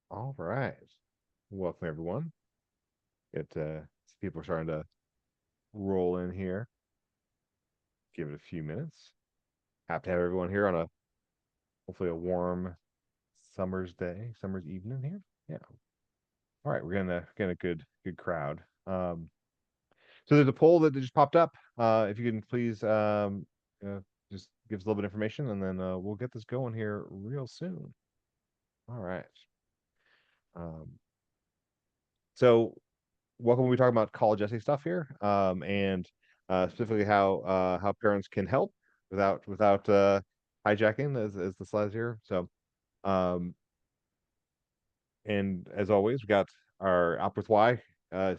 All right. Welcome, everyone. People are starting to roll in here. Give it a few minutes. Happy to have everyone here on a hopefully a warm summer's evening here. Yeah. All right, we're getting a good crowd. So there's a poll that just popped up. If you can please uh, just give us a little bit of information, and then we'll get this going here real soon. All right. Um, so welcome. We'll be talking about college essay stuff here, and specifically how parents can help without hijacking as the slides here. So, um, and as always, we got our Up with Why, uh,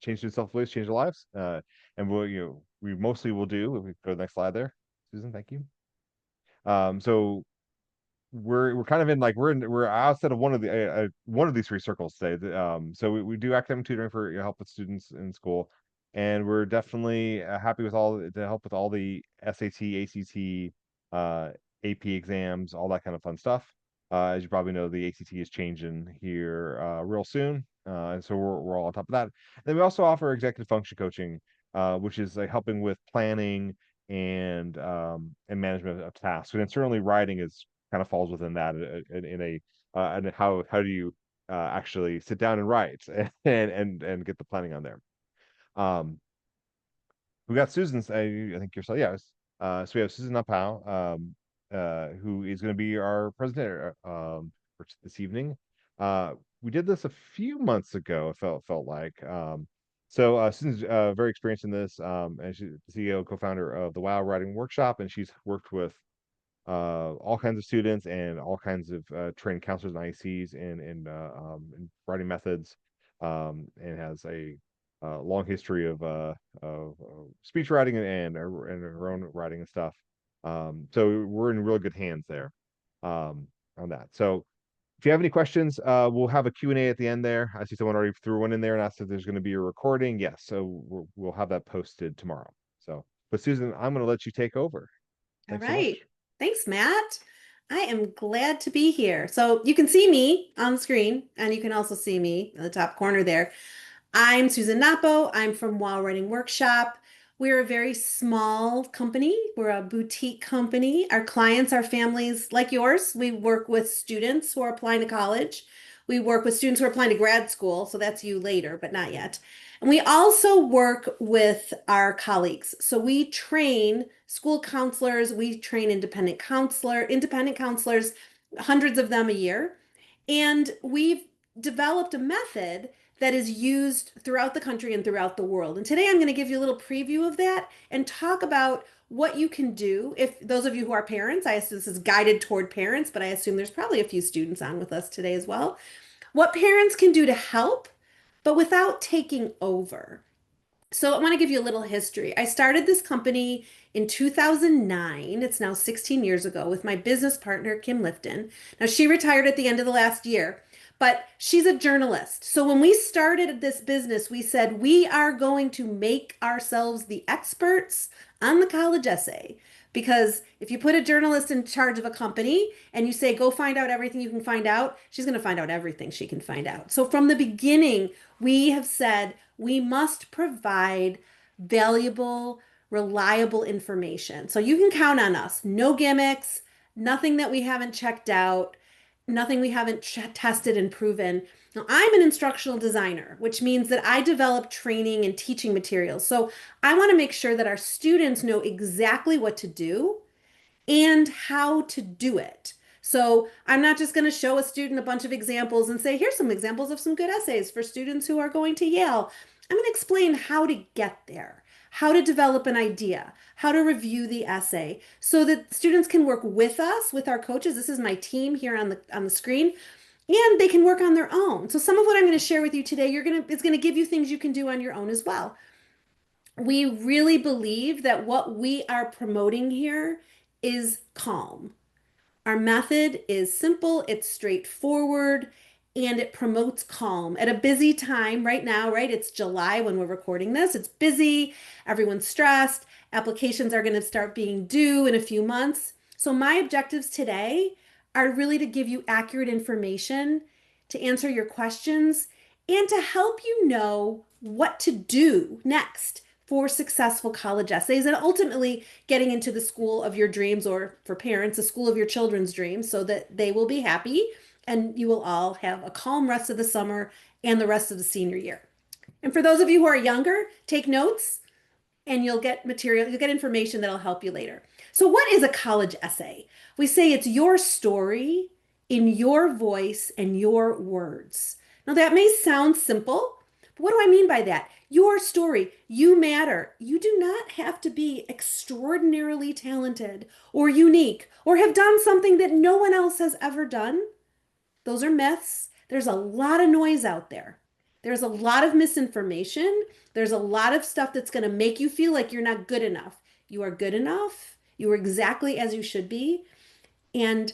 change student self-beliefs, change their lives, and we mostly will do. If we go to the next slide there, Susan, thank you. So we're kind of in like we're outside of one of these three circles today. So we do academic tutoring for help with students in school, and we're definitely happy with all to help with all the SAT, ACT, AP exams, all that kind of fun stuff. As you probably know, the ACT is changing here real soon, and so we're all on top of that. And then we also offer executive function coaching, which is like helping with planning and management of tasks. And then certainly writing is kind of falls within that in a and how do you actually sit down and write and get the planning on there. Um, we got Susan's. I think yourself. Yeah. So we have Susan Napau, who is going to be our president for this evening. We did this a few months ago. It felt like. Susan's very experienced in this, and she's the CEO, co-founder of the WoW Writing Workshop, and she's worked with all kinds of students and all kinds of trained counselors and ICs in writing methods, and has a long history of speech writing and her own writing and stuff. So we're in really good hands there on that. So if you have any questions, we'll have a Q&A at the end there. I see someone already threw one in there and asked if there's going to be a recording. Yes, so we'll have that posted tomorrow. So, but Susan, I'm going to let you take over. All Thanks so right. much. Thanks, Matt. I am glad to be here. So you can see me on the screen, and you can also see me in the top corner there. I'm Susan Napo. I'm from While Writing Workshop. We're a very small company. We're a boutique company. Our clients are families like yours. We work with students who are applying to college. We work with students who are applying to grad school. So that's you later, but not yet. And we also work with our colleagues. So we train school counselors, we train independent counselors, hundreds of them a year. And we've developed a method that is used throughout the country and throughout the world. And today I'm going to give you a little preview of that and talk about what you can do. If those of you who are parents, I assume this is guided toward parents, but I assume there's probably a few students on with us today as well. What parents can do to help, but without taking over. So I want to give you a little history. I started this company in 2009. It's now 16 years ago with my business partner, Kim Lifton. Now, she retired at the end of the last year, but she's a journalist. So when we started this business, we said we are going to make ourselves the experts on the college essay. Because if you put a journalist in charge of a company and you say, go find out everything you can find out, she's going to find out everything she can find out. So from the beginning, we have said we must provide valuable, reliable information. So you can count on us. No gimmicks, nothing that we haven't checked out, nothing we haven't tested and proven. Now, I'm an instructional designer, which means that I develop training and teaching materials. So I want to make sure that our students know exactly what to do and how to do it. So I'm not just going to show a student a bunch of examples and say, here's some examples of some good essays for students who are going to Yale. I'm going to explain how to get there, how to develop an idea, how to review the essay so that students can work with us, with our coaches. This is my team here on the screen, and they can work on their own. So some of what I'm going to share with you today, is going to give you things you can do on your own as well. We really believe that what we are promoting here is calm. Our method is simple, it's straightforward, and it promotes calm. At a busy time right now, right? It's July when we're recording this. It's busy, everyone's stressed, applications are going to start being due in a few months. So, my objectives today are really to give you accurate information to answer your questions, and to help you know what to do next for successful college essays and ultimately getting into the school of your dreams, or for parents, the school of your children's dreams, so that they will be happy and you will all have a calm rest of the summer and the rest of the senior year. And for those of you who are younger, take notes and you'll get material, you'll get information that'll help you later. So, what is a college essay? We say it's your story in your voice and your words. Now, that may sound simple, but what do I mean by that? Your story, you matter. You do not have to be extraordinarily talented or unique or have done something that no one else has ever done. Those are myths. There's a lot of noise out there. There's a lot of misinformation. There's a lot of stuff that's going to make you feel like you're not good enough. You are good enough. You are exactly as you should be. And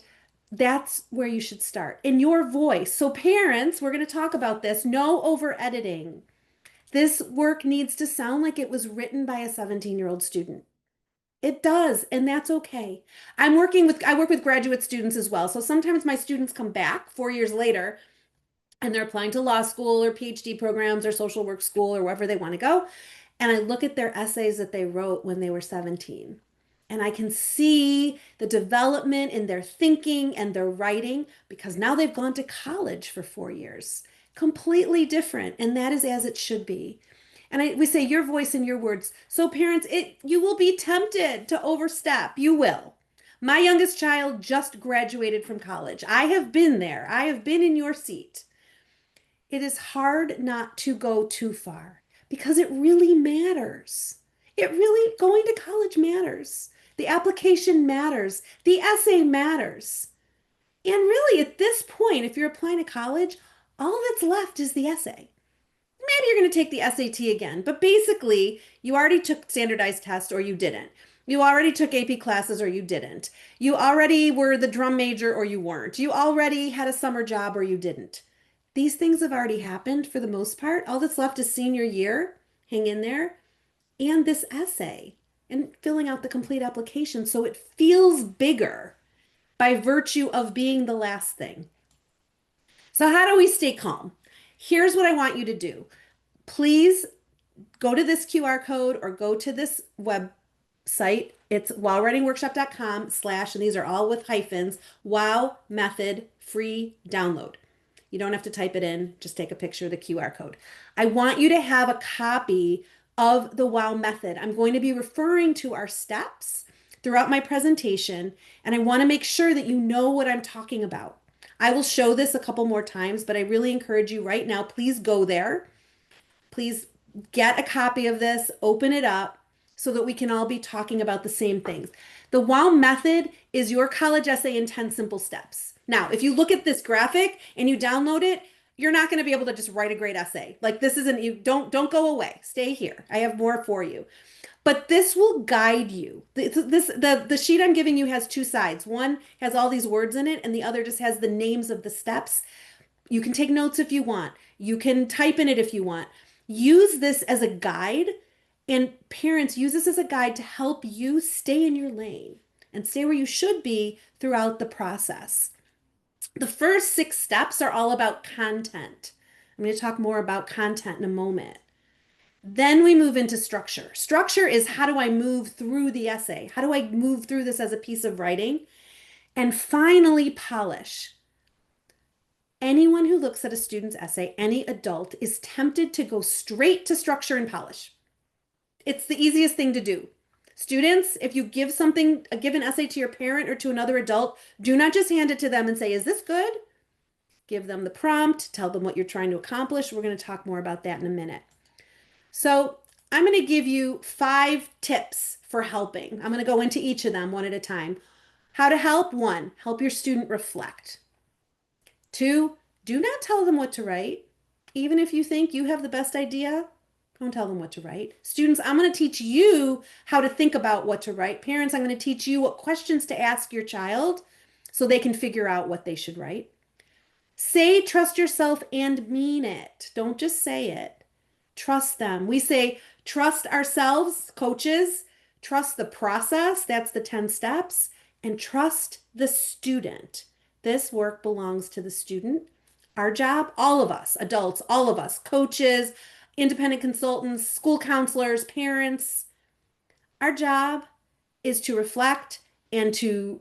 that's where you should start in your voice. So, parents, we're going to talk about this. No over editing. This work needs to sound like it was written by a 17-year-old student. It does, and that's okay. I work with graduate students as well. So sometimes my students come back 4 years later and they're applying to law school or PhD programs or social work school or wherever they want to go. And I look at their essays that they wrote when they were 17. And I can see the development in their thinking and their writing because now they've gone to college for 4 years. Completely different. And that is as it should be. And we say your voice and your words. So parents, you will be tempted to overstep. You will. My youngest child just graduated from college. I have been there. I have been in your seat. It is hard not to go too far because it really matters. It really, going to college matters. The application matters. The essay matters. And really, at this point, if you're applying to college, all that's left is the essay. Maybe you're going to take the SAT again, but basically, you already took standardized tests or you didn't. You already took AP classes or you didn't. You already were the drum major or you weren't. You already had a summer job or you didn't. These things have already happened for the most part. All that's left is senior year, hang in there, and this essay and filling out the complete application so it feels bigger by virtue of being the last thing. So, how do we stay calm? Here's what I want you to do. Please go to this QR code or go to this website. It's wowwritingworkshop.com/ and these are all with hyphens, wow method free download. You don't have to type it in, just take a picture of the QR code. I want you to have a copy of the wow method. I'm going to be referring to our steps throughout my presentation, and I want to make sure that you know what I'm talking about. I will show this a couple more times, but I really encourage you right now, please go there. Please get a copy of this, open it up so that we can all be talking about the same things. The WOW method is your college essay in 10 simple steps. Now, if you look at this graphic and you download it, you're not going to be able to just write a great essay. Like this isn't, you don't go away. Stay here. I have more for you. But this will guide you. The sheet I'm giving you has two sides. One has all these words in it and the other just has the names of the steps. You can take notes if you want. You can type in it if you want. Use this as a guide, and parents, use this as a guide to help you stay in your lane and stay where you should be throughout the process. The first 6 steps are all about content. I'm going to talk more about content in a moment. Then we move into structure. Structure is how do I move through the essay? How do I move through this as a piece of writing? And finally, polish. Anyone who looks at a student's essay, any adult, is tempted to go straight to structure and polish. It's the easiest thing to do. Students, if you give an essay to your parent or to another adult, do not just hand it to them and say, is this good? Give them the prompt, tell them what you're trying to accomplish. We're going to talk more about that in a minute. So I'm going to give you 5 tips for helping. I'm going to go into each of them one at a time. How to help: 1, help your student reflect. 2, do not tell them what to write. Even if you think you have the best idea, don't tell them what to write. Students, I'm going to teach you how to think about what to write. Parents, I'm going to teach you what questions to ask your child so they can figure out what they should write. Say, trust yourself and mean it. Don't just say it. Trust them. We say, trust ourselves, coaches, trust the process. That's the 10 steps. And trust the student. This work belongs to the student. Our job, all of us, adults, all of us, coaches, independent consultants, school counselors, parents, our job is to reflect and to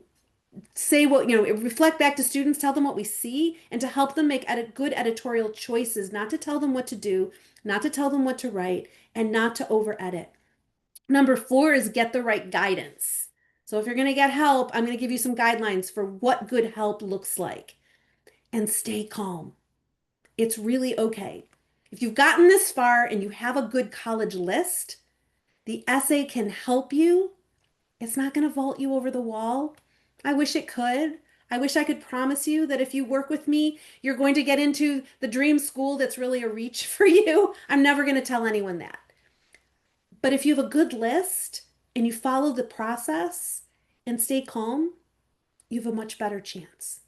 say what, reflect back to students, tell them what we see, and to help them make good editorial choices, not to tell them what to do, not to tell them what to write, and not to over edit. Number four is get the right guidance. So if you're going to get help, I'm going to give you some guidelines for what good help looks like. And stay calm. It's really okay. If you've gotten this far and you have a good college list, the essay can help you. It's not going to vault you over the wall. I wish it could. I wish I could promise you that if you work with me, you're going to get into the dream school that's really a reach for you. I'm never going to tell anyone that. But if you have a good list and you follow the process and stay calm, you have a much better chance.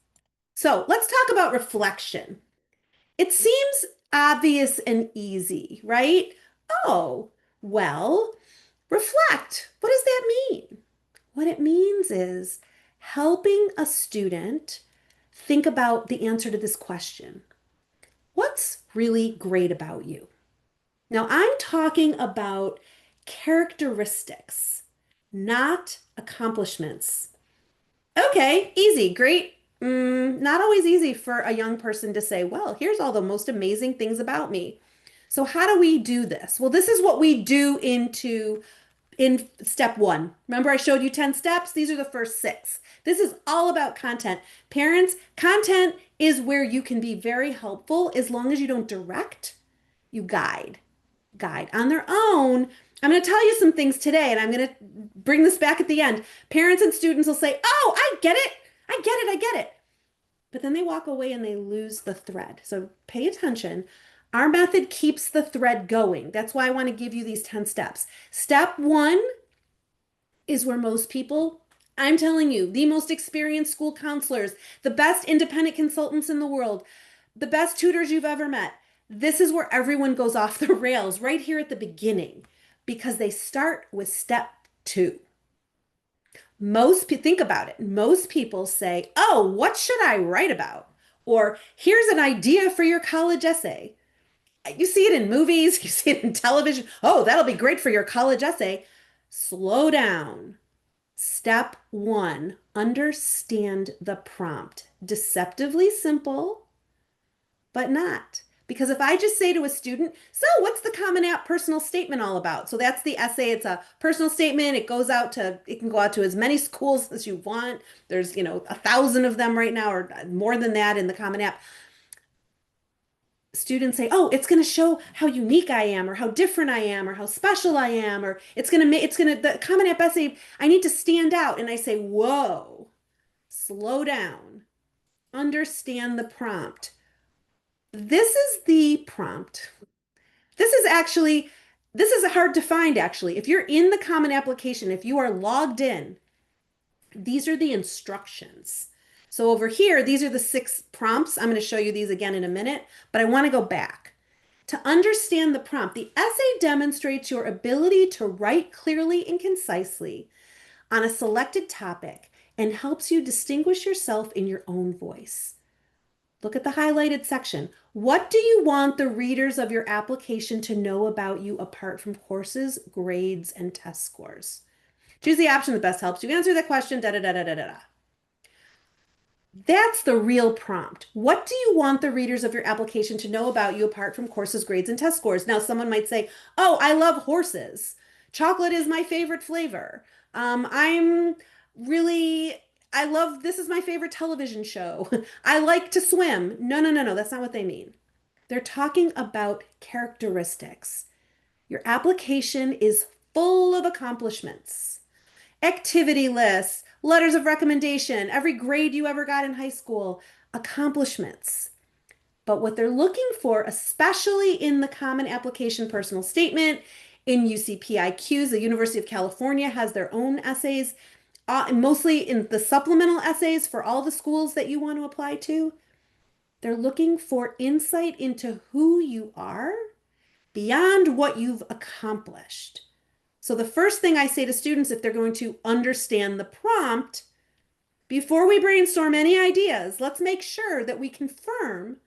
So let's talk about reflection. It seems obvious and easy, right? Oh, well, reflect. What does that mean? What it means is helping a student think about the answer to this question. What's really great about you? Now, I'm talking about characteristics, not accomplishments. Okay, easy, great. Not always easy for a young person to say, well, here's all the most amazing things about me. So how do we do this? Well, this is what we do in step one. Remember I showed you 10 steps? These are the first six. This is all about content. Parents, content is where you can be very helpful as long as you don't direct, you guide. Guide on their own. I'm going to tell you some things today, and I'm going to bring this back at the end. Parents and students will say, oh, I get it. I get it. I get it. But then they walk away and they lose the thread. So pay attention. Our method keeps the thread going. That's why I want to give you these 10 steps. Step one is where most people, I'm telling you, the most experienced school counselors, the best independent consultants in the world, the best tutors you've ever met. This is where everyone goes off the rails right here at the beginning because they start with step two. Think about it. Most people say, oh, what should I write about? Or here's an idea for your college essay. You see it in movies, you see it in television. Oh, that'll be great for your college essay. Slow down. Step one, understand the prompt. Deceptively simple, but not. Because if I just say to a student, so what's the Common App personal statement all about? So that's the essay. It's a personal statement. It can go out to as many schools as you want. There's, 1,000 of them right now or more than that in the Common App. Students say, oh, it's going to show how unique I am or how different I am or how special I am, or the Common App essay, I need to stand out. And I say, whoa, slow down, understand the prompt. This is the prompt. This is hard to find actually. If you're in the Common Application, if you are logged in, these are the instructions. So over here, these are the 6 prompts. I'm going to show you these again in a minute, but I want to go back. To understand the prompt, the essay demonstrates your ability to write clearly and concisely on a selected topic and helps you distinguish yourself in your own voice. Look at the highlighted section. What do you want the readers of your application to know about you apart from courses, grades, and test scores? Choose the option that best helps you answer the question, da da da da da da. That's the real prompt. What do you want the readers of your application to know about you apart from courses, grades, and test scores? Now, someone might say, oh, I love horses. Chocolate is my favorite flavor. I'm really, I love, this is my favorite television show. I like to swim. No, no, no, no, that's not what they mean. They're talking about characteristics. Your application is full of accomplishments, activity lists, letters of recommendation, every grade you ever got in high school, accomplishments. But what they're looking for, especially in the Common Application Personal Statement, in UCPIQs, the University of California has their own essays, mostly in the supplemental essays for all the schools that you want to apply to. They're looking for insight into who you are beyond what you've accomplished. So the first thing I say to students, if they're going to understand the prompt, before we brainstorm any ideas, let's make sure that we confirm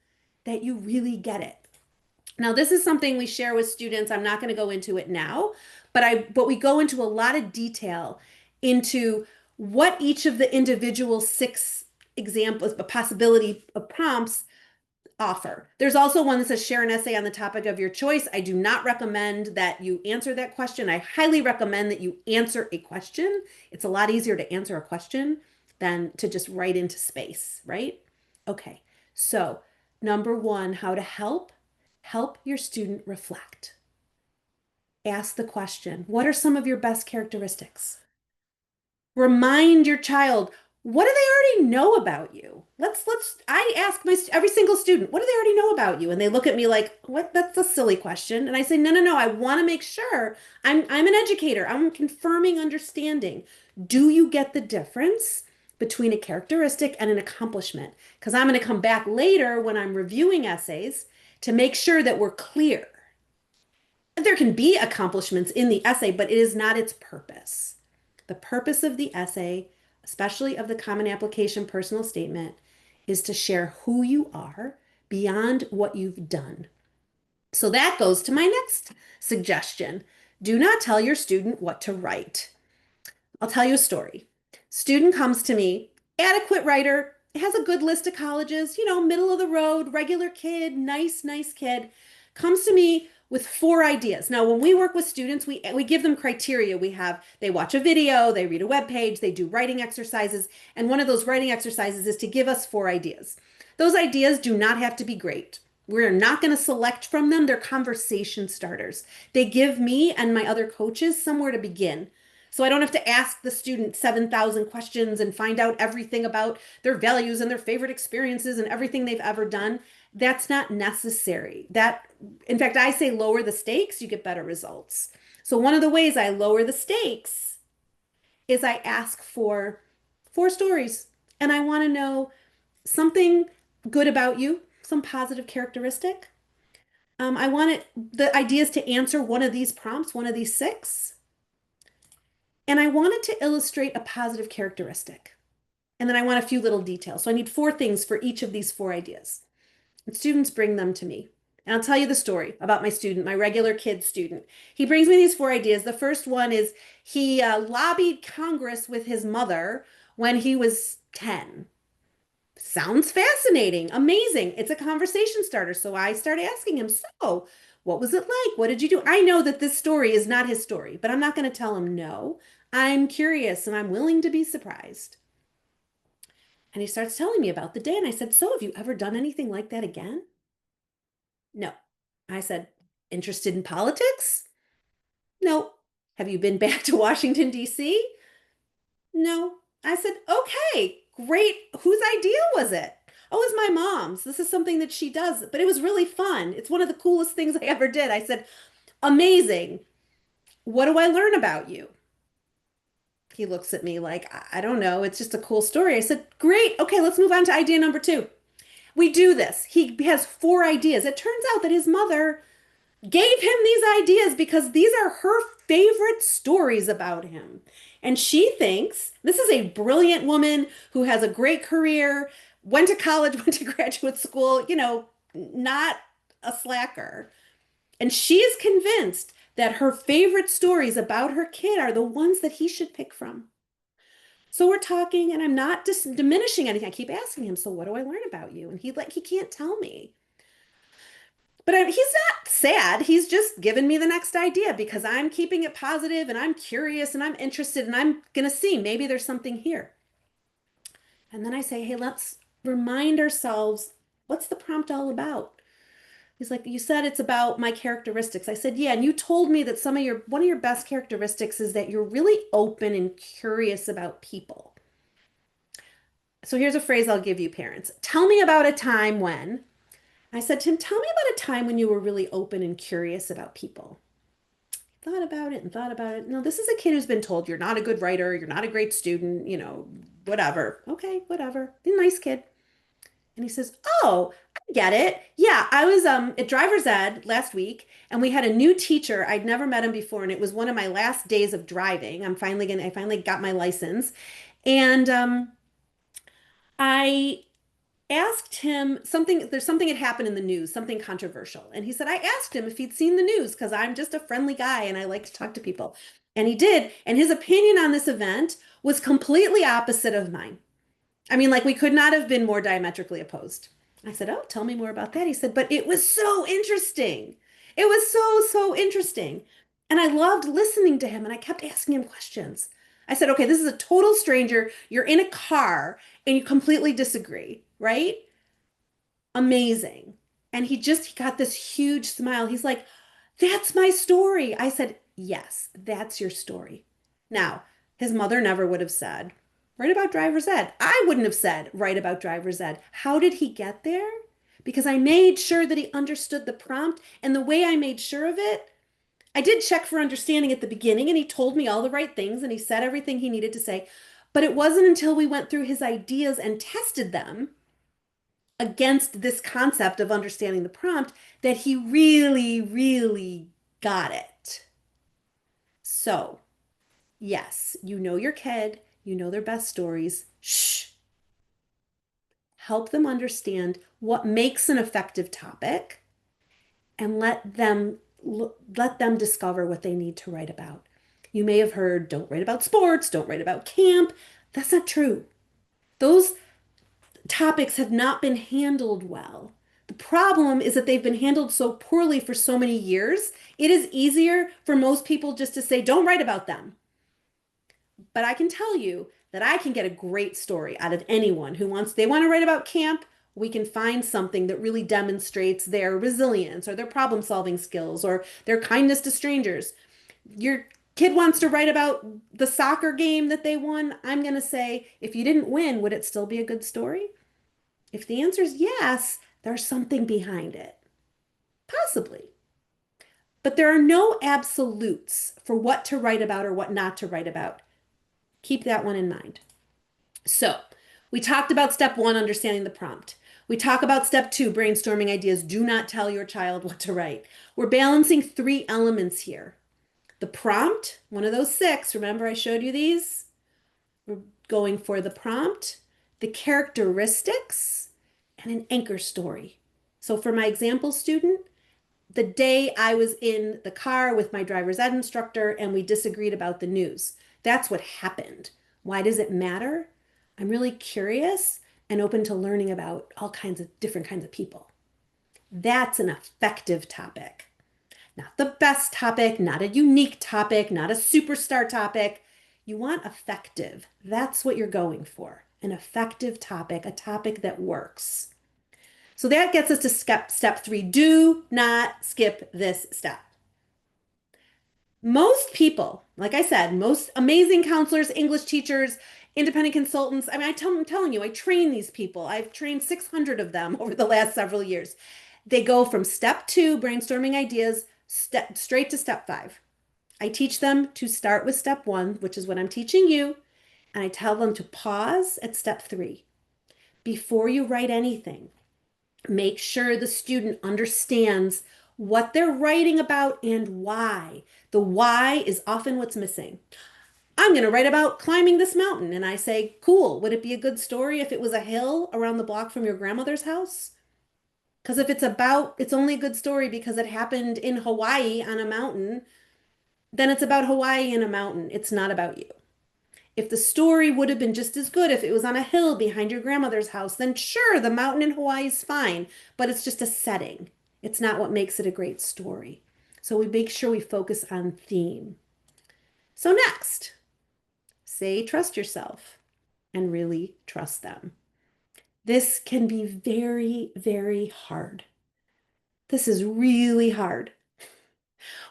that you really get it. Now, this is something we share with students. I'm not going to go into it now, but we go into a lot of detail into what each of the individual six examples, a possibility of prompts offer. There's also one that says share an essay on the topic of your choice. I do not recommend that you answer that question. I highly recommend that you answer a question. It's a lot easier to answer a question than to just write into space, right? Okay. So, number one, how to help your student reflect. Ask the question, what are some of your best characteristics? Remind your child, what do they already know about you? I ask every single student, what do they already know about you? And they look at me like, what? That's a silly question. And I say, no, no, no, I want to make sure. I'm an educator. I'm confirming understanding. Do you get the difference between a characteristic and an accomplishment? Because I'm going to come back later when I'm reviewing essays to make sure that we're clear. There can be accomplishments in the essay, but it is not its purpose. The purpose of the essay, especially of the common application personal statement, is to share who you are beyond what you've done. So that goes to my next suggestion. Do not tell your student what to write. I'll tell you a story. Student comes to me, adequate writer, has a good list of colleges, middle of the road, regular kid, nice kid, comes to me with four ideas. Now, when we work with students, we give them criteria. They watch a video, they read a web page, they do writing exercises, and one of those writing exercises is to give us four ideas. Those ideas do not have to be great. We're not going to select from them. They're conversation starters. They give me and my other coaches somewhere to begin. So I don't have to ask the student 7,000 questions and find out everything about their values and their favorite experiences and everything they've ever done. That's not necessary. In fact, I say lower the stakes, you get better results. So one of the ways I lower the stakes is I ask for four stories and I want to know something good about you, some positive characteristic. I want the ideas to answer one of these prompts, one of these six. And I wanted to illustrate a positive characteristic. And then I want a few little details. So I need four things for each of these four ideas. And students bring them to me. And I'll tell you the story about my student, my regular kid student. He brings me these four ideas. The first one is he lobbied Congress with his mother when he was 10. Sounds fascinating, amazing. It's a conversation starter. So I start asking him, so what was it like? What did you do? I know that this story is not his story, but I'm not going to tell him no. I'm curious and I'm willing to be surprised. And he starts telling me about the day. And I said, so have you ever done anything like that again? No. I said, interested in politics? No. Have you been back to Washington, D.C.? No. I said, okay, great. Whose idea was it? Oh, it's my mom's. This is something that she does, but it was really fun. It's one of the coolest things I ever did. I said, amazing. What do I learn about you? He looks at me like, I don't know. It's just a cool story. I said, great. Okay, let's move on to idea number two. We do this. He has four ideas. It turns out that his mother gave him these ideas because these are her favorite stories about him. And she thinks this is a brilliant woman who has a great career, went to college, went to graduate school, not a slacker. And she is convinced that her favorite stories about her kid are the ones that he should pick from. So we're talking, and I'm not diminishing anything. I keep asking him, so what do I learn about you? And he can't tell me. But he's not sad. He's just given me the next idea because I'm keeping it positive and I'm curious and I'm interested and I'm going to see maybe there's something here. And then I say, hey, let's remind ourselves, what's the prompt all about? He's like, you said it's about my characteristics. I said, yeah, and you told me that one of your best characteristics is that you're really open and curious about people. So here's a phrase I'll give you, parents. Tell me about a time when. I said to him, tell me about a time when you were really open and curious about people. He thought about it and thought about it. No, this is a kid who's been told you're not a good writer, you're not a great student, whatever. Okay, whatever. He's a nice kid. And he says, oh, I get it. Yeah, I was at driver's ed last week and we had a new teacher. I'd never met him before, and it was one of my last days of driving. I finally got my license. And I asked him something, there's something had happened in the news, something controversial. And he said, I asked him if he'd seen the news because I'm just a friendly guy and I like to talk to people. And he did. And his opinion on this event was completely opposite of mine. I mean, like we could not have been more diametrically opposed. I said, oh, tell me more about that. He said, but it was so interesting. It was so interesting. And I loved listening to him and I kept asking him questions. I said, okay, this is a total stranger. You're in a car and you completely disagree, right? Amazing. And he got this huge smile. He's like, that's my story. I said, yes, that's your story. Now, his mother never would have said, write about driver's ed. I wouldn't have said, write about driver's ed. How did he get there? Because I made sure that he understood the prompt. And the way I made sure of it, I did check for understanding at the beginning, and he told me all the right things and he said everything he needed to say. But it wasn't until we went through his ideas and tested them against this concept of understanding the prompt that he really got it. So, yes, you know your kid, you know their best stories. Shh. Help them understand what makes an effective topic and let them discover what they need to write about. You may have heard don't write about sports, don't write about camp. That's not true. Those topics have not been handled well. The problem is that they've been handled so poorly for so many years. It is easier for most people just to say, don't write about them. But I can tell you that I can get a great story out of anyone they want to write about camp. We can find something that really demonstrates their resilience or their problem solving skills or their kindness to strangers. Your kid wants to write about the soccer game that they won. I'm going to say, if you didn't win, would it still be a good story? If the answer is yes, there's something behind it. Possibly. But there are no absolutes for what to write about or what not to write about. Keep that one in mind. So, we talked about step one, understanding the prompt. We talk about step two, brainstorming ideas. Do not tell your child what to write. We're balancing three elements here. The prompt, one of those six, remember I showed you these? We're going for the prompt, the characteristics, and an anchor story. So for my example student, the day I was in the car with my driver's ed instructor and we disagreed about the news. That's what happened. Why does it matter? I'm really curious and open to learning about all kinds of different kinds of people. That's an effective topic. Not the best topic, not a unique topic, not a superstar topic. You want effective. That's what you're going for. An effective topic, a topic that works. So that gets us to step three. Do not skip this step. Most people, like I said, most amazing counselors, English teachers, independent consultants. I mean, I'm telling you, I train these people. I've trained 600 of them over the last several years. They go from step two, brainstorming ideas, straight to step five. I teach them to start with step one, which is what I'm teaching you, and I tell them to pause at step three. Before you write anything, make sure the student understands what they're writing about and why. The why is often what's missing. I'm going to write about climbing this mountain. And I say, cool. Would it be a good story if it was a hill around the block from your grandmother's house? Because if it's only a good story because it happened in Hawaii on a mountain, then it's about Hawaii and a mountain. It's not about you. If the story would have been just as good if it was on a hill behind your grandmother's house, then sure, the mountain in Hawaii is fine, but it's just a setting. It's not what makes it a great story. So we make sure we focus on theme. So next, say trust yourself and really trust them. This can be very hard. This is really hard.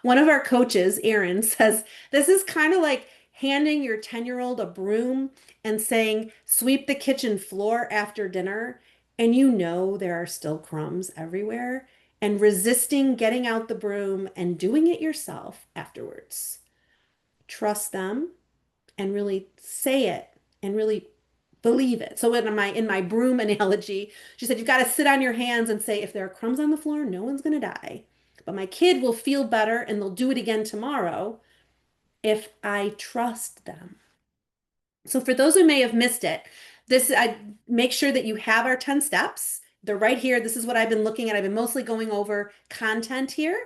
One of our coaches, Aaron, says this is kind of like handing your 10-year-old a broom and saying, sweep the kitchen floor after dinner. And you know there are still crumbs everywhere, and resisting getting out the broom and doing it yourself afterwards. Trust them and really say it and really believe it. So in my broom analogy, she said, you've got to sit on your hands and say, if there are crumbs on the floor, no one's going to die. But my kid will feel better and they'll do it again tomorrow if I trust them. So for those who may have missed it, I make sure that you have our 10 steps. They're right here. This is what I've been looking at. I've been mostly going over content here.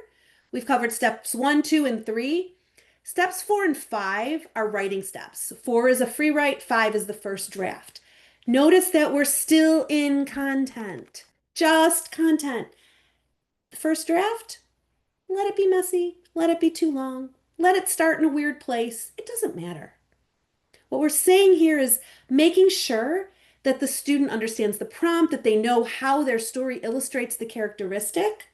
We've covered steps one, two, and three. Steps four and five are writing steps. Four is a free write, five is the first draft. Notice that we're still in content, just content. The first draft, let it be messy, let it be too long, let it start in a weird place. It doesn't matter. What we're saying here is making sure that the student understands the prompt, that they know how their story illustrates the characteristic.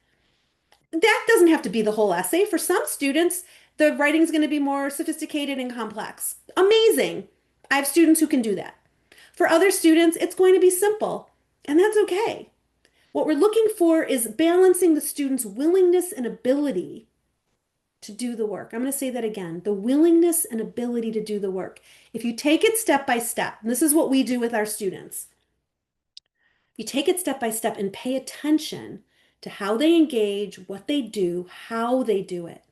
That doesn't have to be the whole essay. For some students, the writing is going to be more sophisticated and complex. Amazing. I have students who can do that. For other students, it's going to be simple, and that's okay. What we're looking for is balancing the student's willingness and ability to do the work. I'm going to say that again, the willingness and ability to do the work. If you take it step by step, and this is what we do with our students, you take it step by step and pay attention to how they engage, what they do, how they do it,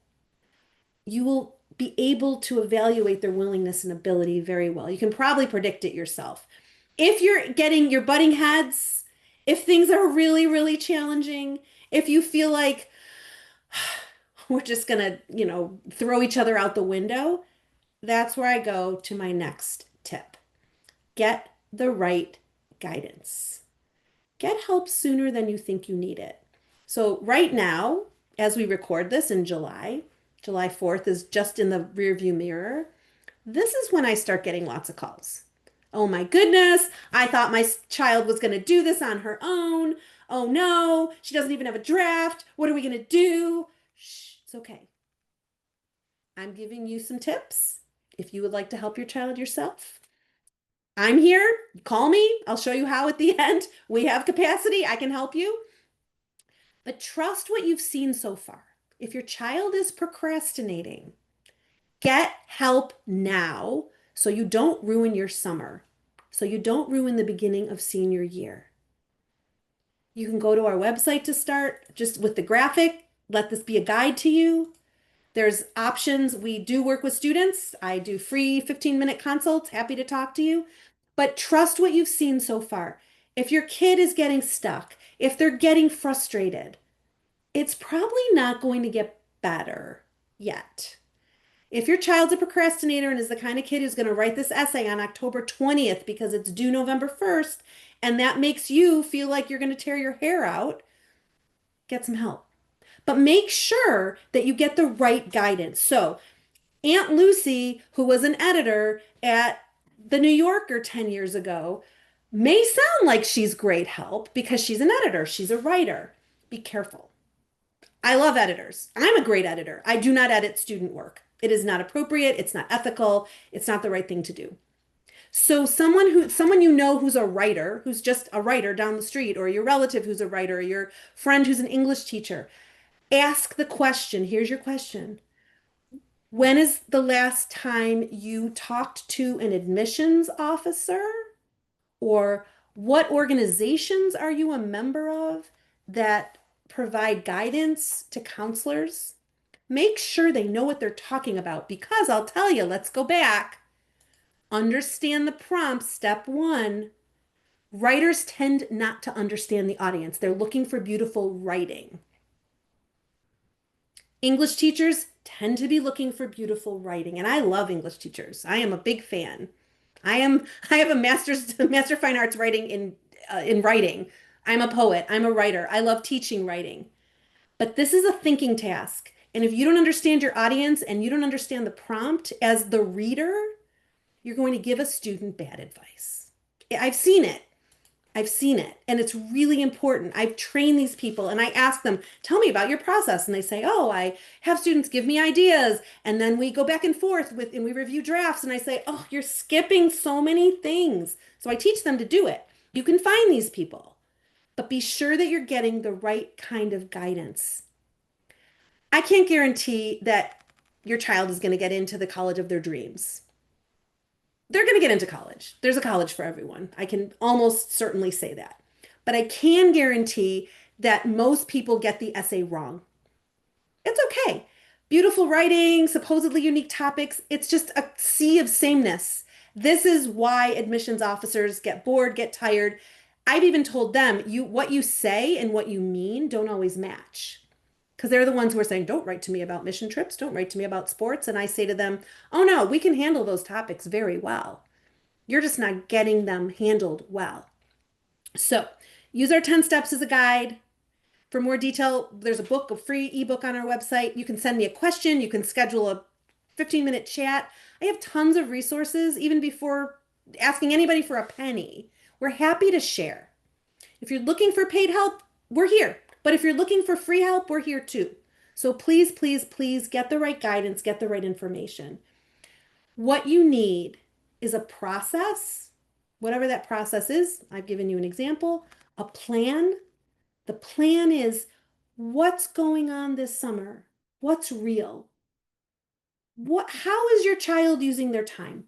you will be able to evaluate their willingness and ability very well. You can probably predict it yourself. If you're butting heads, if things are really, really challenging, if you feel like we're just gonna, throw each other out the window, that's where I go to my next tip. Get the right guidance. Get help sooner than you think you need it. So right now, as we record this in July 4th is just in the rearview mirror. This is when I start getting lots of calls. Oh my goodness, I thought my child was going to do this on her own. Oh no, she doesn't even have a draft. What are we going to do? Shh, it's okay. I'm giving you some tips if you would like to help your child yourself. I'm here. Call me. I'll show you how at the end. We have capacity. I can help you. But trust what you've seen so far. If your child is procrastinating, get help now so you don't ruin your summer, so you don't ruin the beginning of senior year. You can go to our website to start just with the graphic. Let this be a guide to you. There's options. We do work with students. I do free 15-minute consults. Happy to talk to you. But trust what you've seen so far. If your kid is getting stuck, if they're getting frustrated, it's probably not going to get better yet. If your child's a procrastinator and is the kind of kid who's going to write this essay on October 20th because it's due November 1st, and that makes you feel like you're going to tear your hair out, get some help. But make sure that you get the right guidance. So, Aunt Lucy, who was an editor at the New Yorker 10 years ago, may sound like she's great help because she's an editor, she's a writer. Be careful. I love editors. I'm a great editor. I do not edit student work. It is not appropriate, it's not ethical, it's not the right thing to do. So someone you know who's a writer, who's just a writer down the street, or your relative who's a writer, or your friend who's an English teacher, ask the question. Here's your question. When is the last time you talked to an admissions officer? Or what organizations are you a member of that provide guidance to counselors? Make sure they know what they're talking about because I'll tell you, let's go back. Understand the prompt, step one. Writers tend not to understand the audience. They're looking for beautiful writing. English teachers tend to be looking for beautiful writing, and I love English teachers. I am a big fan. I have a master fine arts writing in writing. I'm a poet. I'm a writer. I love teaching writing. But this is a thinking task. And if you don't understand your audience and you don't understand the prompt as the reader, you're going to give a student bad advice. I've seen it. I've seen it. And it's really important. I've trained these people and I ask them, tell me about your process. And they say, oh, I have students give me ideas. And then we go back and forth and we review drafts. And I say, oh, you're skipping so many things. So I teach them to do it. You can find these people, but be sure that you're getting the right kind of guidance. I can't guarantee that your child is going to get into the college of their dreams. They're going to get into college. There's a college for everyone. I can almost certainly say that. But I can guarantee that most people get the essay wrong. It's okay. Beautiful writing, supposedly unique topics. It's just a sea of sameness. This is why admissions officers get bored, get tired. I've even told them, what you say and what you mean don't always match. Because they're the ones who are saying, don't write to me about mission trips, don't write to me about sports. And I say to them, oh no, we can handle those topics very well. You're just not getting them handled well. So use our 10 steps as a guide. For more detail, there's a book, a free ebook on our website. You can send me a question. You can schedule a 15-minute chat. I have tons of resources, even before asking anybody for a penny. We're happy to share. If you're looking for paid help, we're here. But if you're looking for free help, we're here too. So please, please, please get the right guidance, get the right information. What you need is a process, whatever that process is. I've given you an example, a plan. The plan is what's going on this summer? What's real? How is your child using their time?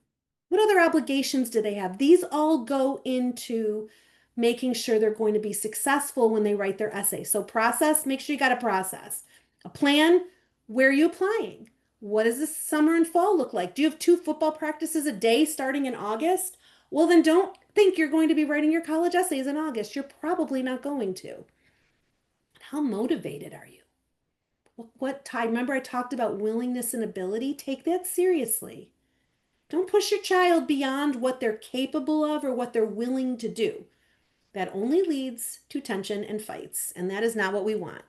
What other obligations do they have? These all go into making sure they're going to be successful when they write their essay. So process, make sure you got a process. A plan, where are you applying? What does this summer and fall look like? Do you have 2 football practices a day starting in August? Well, then don't think you're going to be writing your college essays in August. You're probably not going to. How motivated are you? What time? Remember I talked about willingness and ability? Take that seriously. Don't push your child beyond what they're capable of or what they're willing to do. That only leads to tension and fights, and that is not what we want.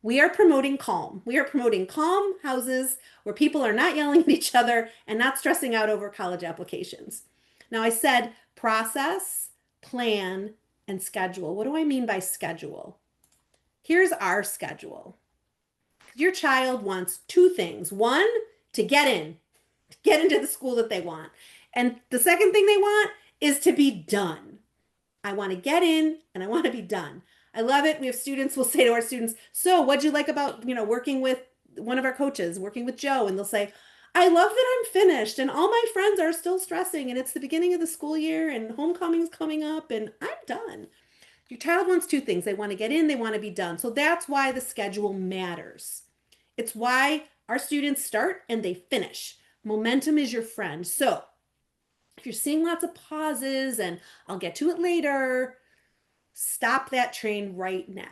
We are promoting calm. We are promoting calm houses where people are not yelling at each other and not stressing out over college applications. Now, I said process, plan, and schedule. What do I mean by schedule? Here's our schedule. Your child wants 2 things. One, to get into the school that they want. And the second thing they want is to be done. I want to get in and I want to be done. I love it. We have students, we'll say to our students, so what'd you like about, working with one of our coaches, working with Joe? And they'll say, I love that I'm finished and all my friends are still stressing and it's the beginning of the school year and homecoming's coming up and I'm done. Your child wants 2 things. They want to get in, they want to be done. So that's why the schedule matters. It's why our students start and they finish. Momentum is your friend. So if you're seeing lots of pauses and I'll get to it later, stop that train right now.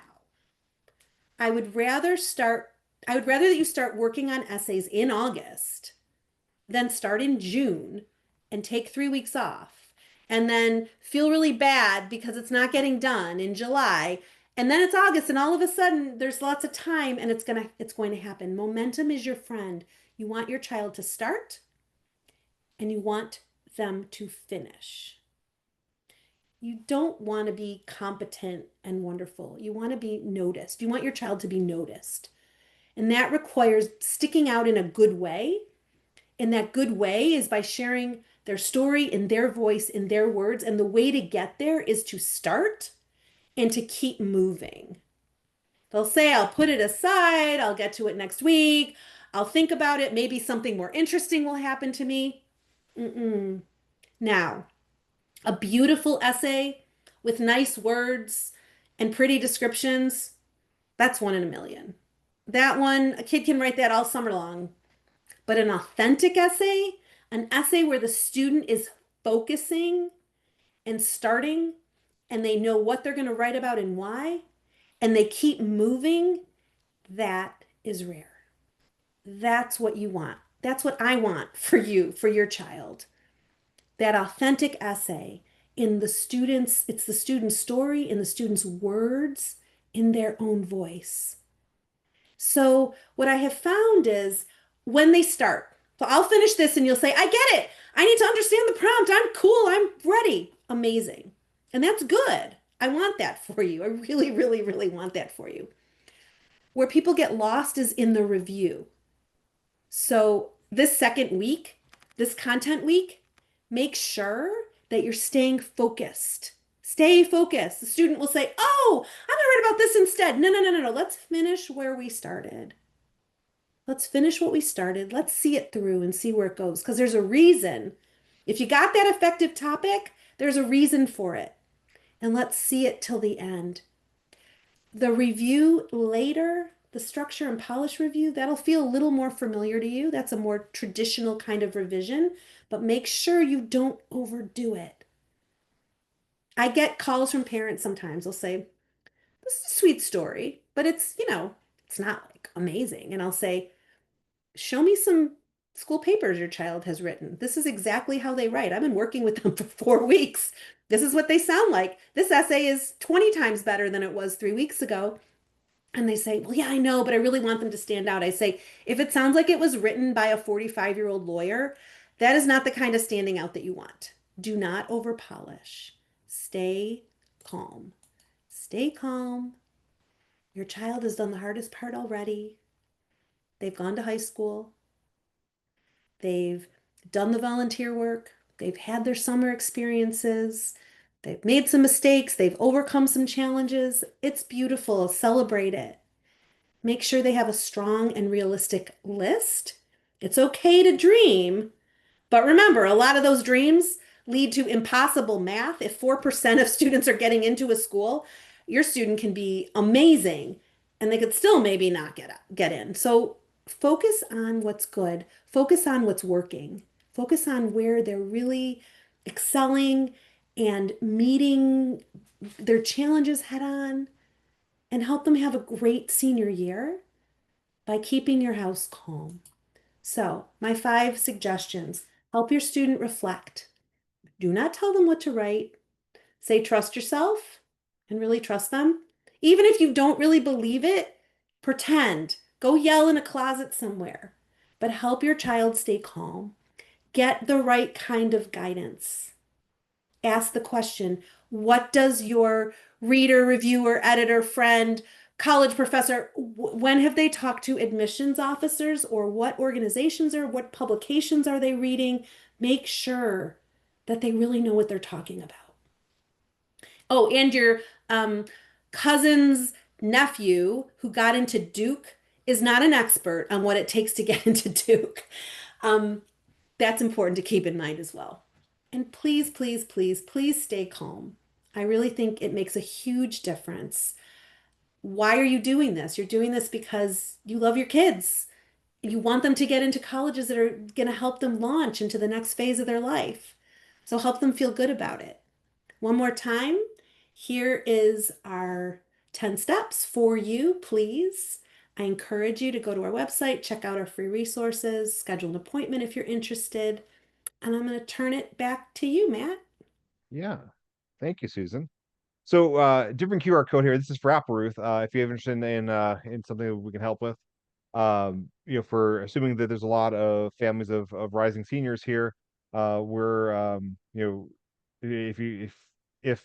I would rather that you start working on essays in August than start in June and take 3 weeks off and then feel really bad because it's not getting done in July. And then it's August and all of a sudden there's lots of time and it's going to happen. Momentum is your friend. You want your child to start and you want them to finish. You don't want to be competent and wonderful. You want to be noticed. You want your child to be noticed. And that requires sticking out in a good way. And that good way is by sharing their story in their voice, in their words. And the way to get there is to start and to keep moving. They'll say, I'll put it aside. I'll get to it next week. I'll think about it. Maybe something more interesting will happen to me. Now, a beautiful essay with nice words and pretty descriptions, that's 1 in a million. That one, a kid can write that all summer long. But an authentic essay, an essay where the student is focusing and starting and they know what they're going to write about and why, and they keep moving, that is rare. That's what you want. That's what I want for you, for your child. That authentic essay it's the student's story, in the student's words, in their own voice. So what I have found is when they start, so I'll finish this and you'll say, I get it. I need to understand the prompt. I'm cool. I'm ready. Amazing. And that's good. I want that for you. I really, really, really want that for you. Where people get lost is in the review. So this second week, this content week, make sure that you're staying focused. Stay focused. The student will say, oh, I'm going to write about this instead. No, no, no, no, no. Let's finish where we started. Let's finish what we started. Let's see it through and see where it goes. Because there's a reason. If you got that effective topic, there's a reason for it. And let's see it till the end. The review later, the structure and polish review, that'll feel a little more familiar to you. That's a more traditional kind of revision. but make sure you don't overdo it. I get calls from parents sometimes. They'll say, this is a sweet story, but it's not like amazing. And I'll say, show me some school papers your child has written. This is exactly how they write. I've been working with them for 4 weeks. This is what they sound like. This essay is 20 times better than it was 3 weeks ago. And they say, well, yeah, I know, but I really want them to stand out. I say, if it sounds like it was written by a 45-year-old lawyer, that is not the kind of standing out that you want. Do not over polish. Stay calm. Stay calm. Your child has done the hardest part already. They've gone to high school. They've done the volunteer work. They've had their summer experiences. They've made some mistakes. They've overcome some challenges. It's beautiful. Celebrate it. Make sure they have a strong and realistic list. It's okay to dream, but remember, a lot of those dreams lead to impossible math. If 4% of students are getting into a school, your student can be amazing and they could still maybe not get in. So focus on what's good. Focus on what's working. Focus on where they're really excelling and meeting their challenges head on and help them have a great senior year by keeping your house calm. So, my 5 suggestions: help your student reflect. Do not tell them what to write. Say, trust yourself and really trust them. Even if you don't really believe it, pretend. Go yell in a closet somewhere. But help your child stay calm. Get the right kind of guidance. Ask the question, what does your reader, reviewer, editor, friend, college professor, when have they talked to admissions officers, or what organizations or what publications are they reading? Make sure that they really know what they're talking about. Oh, and your um, cousin's nephew who got into Duke is not an expert on what it takes to get into Duke. Um, that's important to keep in mind as well. And please, please, please, please stay calm. I really think it makes a huge difference. Why are you doing this? You're doing this because you love your kids. You want them to get into colleges that are going to help them launch into the next phase of their life. So help them feel good about it. One more time, here is our 10 steps for you, please. I encourage you to go to our website, check out our free resources, schedule an appointment if you're interested. And I'm going to turn it back to you, Matt. Yeah. Thank you, Susan. So different QR code here. This is for Apple Ruth. If you have interest in something that we can help with. For assuming that there's a lot of families of rising seniors here, we're if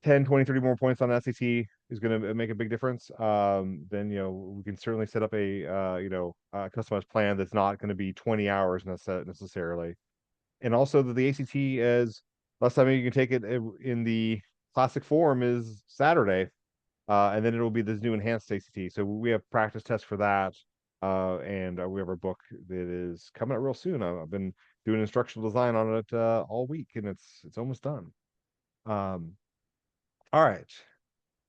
10, 20, 30 more points on SAT is going to make a big difference, then we can certainly set up a customized plan that's not going to be 20 hours necessarily. And also that the ACT is last time you can take it in the classic form is Saturday, and then it'll be this new enhanced ACT. So we have practice tests for that, and we have our book that is coming out real soon. I've been doing instructional design on it all week, and it's almost done. Um, all right.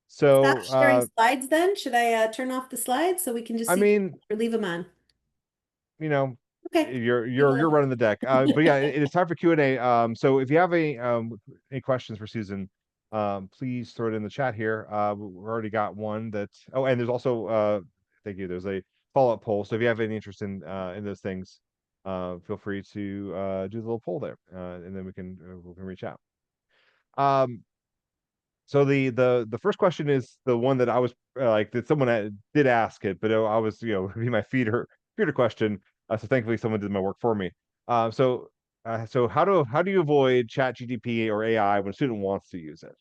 Stop So sharing slides then. Should I turn off the slides so we can just I see mean, or leave them on? you know, Okay. you're running the deck. But yeah, it is time for Q&A. So if you have any questions for Susan, please throw it in the chat here. We already got one that. Oh, and there's also thank you. There's a follow-up poll. So if you have any interest in those things, feel free to do the little poll there, and then we can reach out. So the first question is the one that I was like that someone did ask it, but I was be my feeder question. So thankfully someone did my work for me. So how do you avoid Chat GTP or AI when a student wants to use it?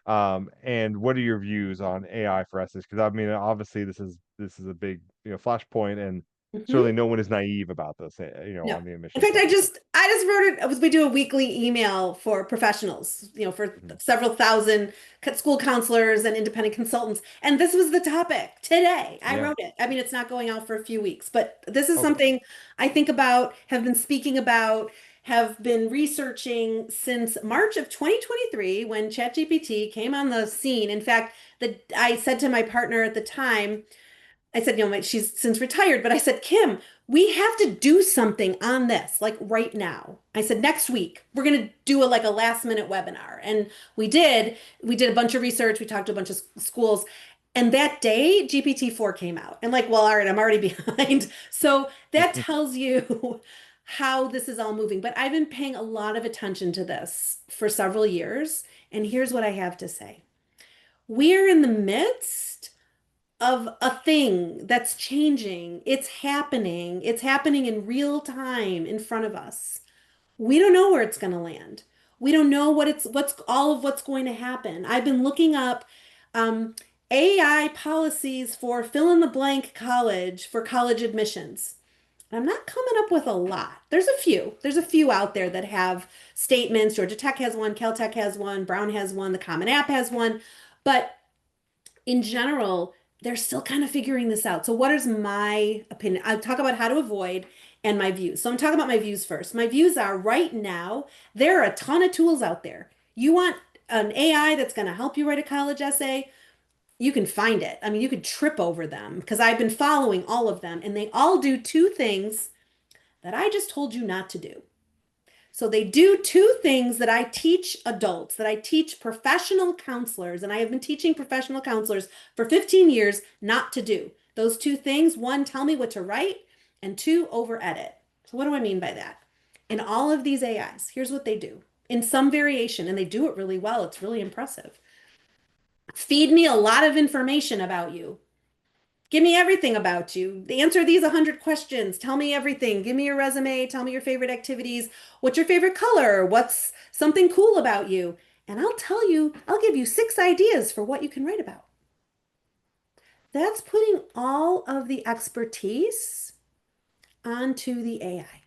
And what are your views on AI for essays? Because I mean, obviously this is a big flashpoint, and certainly Mhm. no one is naive about this. No. On the In admission fact, I side. just I just wrote it. We do a weekly email for professionals, for Mhm. several thousand school counselors and independent consultants. And this was the topic today. I Yeah. wrote it. I mean, it's not going out for a few weeks, but this is Okay. something I think about, have been speaking about, have been researching since March of 2023 when ChatGPT came on the scene. In fact, I said to my partner at the time, I said, she's since retired, but I said, Kim, we have to do something on this, like right now. I said, next week, we're going to do like a last minute webinar. And we did. We did a bunch of research. We talked to a bunch of schools. And that day, GPT-4 came out. And like, well, all right, I'm already behind. So that tells you how this is all moving. But I've been paying a lot of attention to this for several years. And here's what I have to say. We're in the midst of a thing that's changing. It's happening. It's happening in real time in front of us. We don't know where it's going to land. We don't know what's all of what's going to happen. I've been looking up um, AI policies for fill in the blank college for college admissions. I'm not coming up with a lot. There's a few. There's a few out there that have statements. Georgia Tech has one, Caltech has one, Brown has one, the Common App has one. But in general, they're still kind of figuring this out. So, what is my opinion? I'll talk about how to avoid and my views. So, I'm talking about my views first. My views are right now, there are a ton of tools out there. You want an AI that's going to help you write a college essay? You can find it. I mean, you could trip over them because I've been following all of them, and they all do two things that I just told you not to do. So they do two things that I teach adults, that I teach professional counselors, and I have been teaching professional counselors for 15 years not to do. Those two things, one, tell me what to write, and two, over edit. So what do I mean by that? In all of these AIs, here's what they do. In some variation, and they do it really well. It's really impressive. Feed me a lot of information about you. Give me everything about you. Answer these 100 questions. Tell me everything. Give me your resume. Tell me your favorite activities. What's your favorite color? What's something cool about you? And I'll tell you, I'll give you 6 ideas for what you can write about. That's putting all of the expertise onto the AI.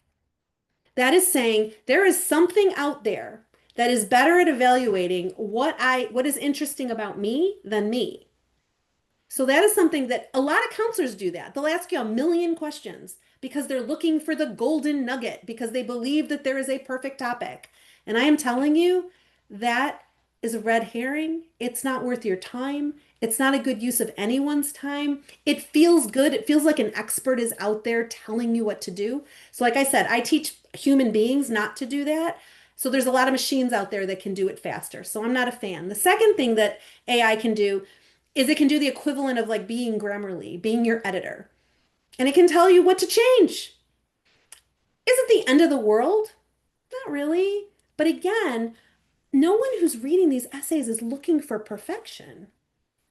That is saying there is something out there that is better at evaluating what is interesting about me than me. So that is something that a lot of counselors do that. They'll ask you a million questions because they're looking for the golden nugget because they believe that there is a perfect topic. And I am telling you that is a red herring. It's not worth your time. It's not a good use of anyone's time. It feels good. It feels like an expert is out there telling you what to do. So like I said, I teach human beings not to do that. So there's a lot of machines out there that can do it faster. So I'm not a fan. The second thing that AI can do is it can do the equivalent of like being Grammarly, being your editor. And it can tell you what to change. Is it the end of the world? Not really. But again, no one who's reading these essays is looking for perfection.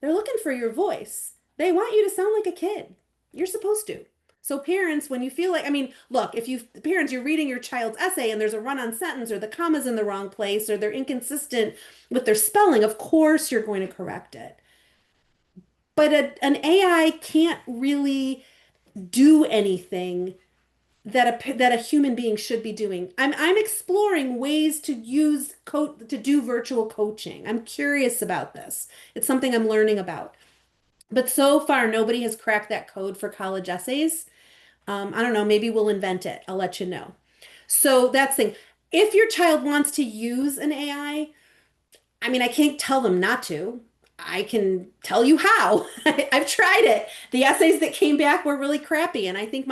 They're looking for your voice. They want you to sound like a kid. You're supposed to. So parents, when you feel like, I mean, look, if you parents, you're reading your child's essay and there's a run-on sentence or the comma's in the wrong place or they're inconsistent with their spelling, of course you're going to correct it. But an AI can't really do anything that a human being should be doing. I'm exploring ways to to do virtual coaching. I'm curious about this. It's something I'm learning about. But so far, nobody has cracked that code for college essays. I don't know, maybe we'll invent it. I'll let you know. So that's the thing. If your child wants to use an I mean, I can't tell them not to. I can tell you how. I've tried it. The essays that came back were really crappy, and I think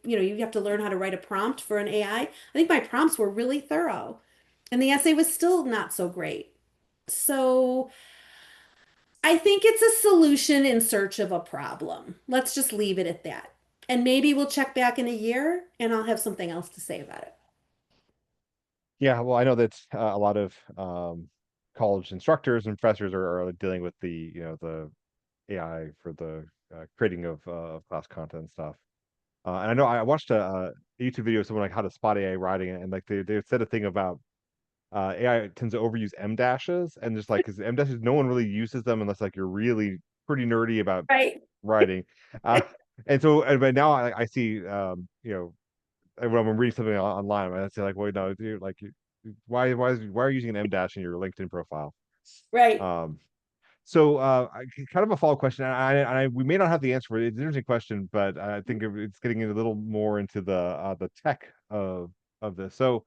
you have to learn how to write a prompt for an AI. I think my prompts were really thorough, and the essay was still not so great. So I think it's a solution in search of a problem. Let's just leave it at that. And maybe we'll check back in a year, and I'll have something else to say about it. Yeah, well, I know that a lot of college instructors and professors are dealing with the AI for the creating of class content and stuff. And I know I watched a YouTube video of someone like how to spot AI writing, and like they said a thing about AI tends to overuse M dashes, and just like because M dashes, no one really uses them unless like you're really pretty nerdy about Right. writing. Uh, and so, but now I see, when I'm reading something online, I say like, wait, no, dude, like, why are you using an M dash in your LinkedIn profile? Right. Um, so, kind of a follow-up question. We may not have the answer for it. It's an interesting question, but I think it's getting a little more into the tech of this. So,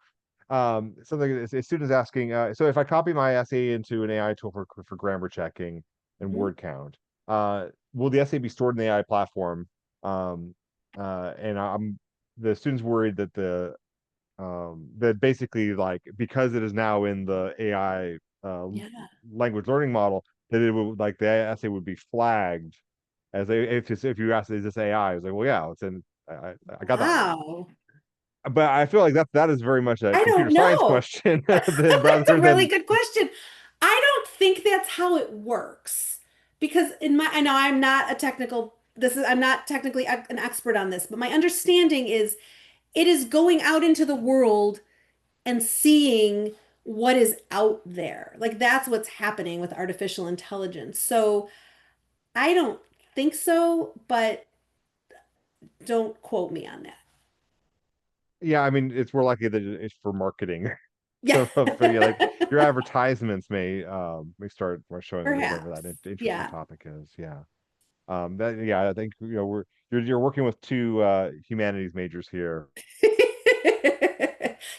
something a student is asking. So, if I copy my essay into an AI tool for grammar checking and Mhm. word count, will the essay be stored in the AI platform? and I'm the students worried that the that basically like because it is now in the AI Yeah. language learning model that it would like the essay would be flagged as a, if you ask is this AI, I was like, well, yeah, it's in. I got that one, Wow. but I feel like that is very much a I computer don't science know. question than That's a rather really than good question. I don't think that's how it works because I know I'm not a technical, I'm not technically an expert on this, but my understanding is it is going out into the world and seeing what is out there. Like that's what's happening with artificial intelligence. So I don't think so, but don't quote me on that. yeah. I mean, it's more likely that it's for marketing. Yeah. For yeah, like your advertisements may start showing whatever that Perhaps. interesting Yeah. topic is. Yeah. That yeah, I think you're working with two humanities majors here.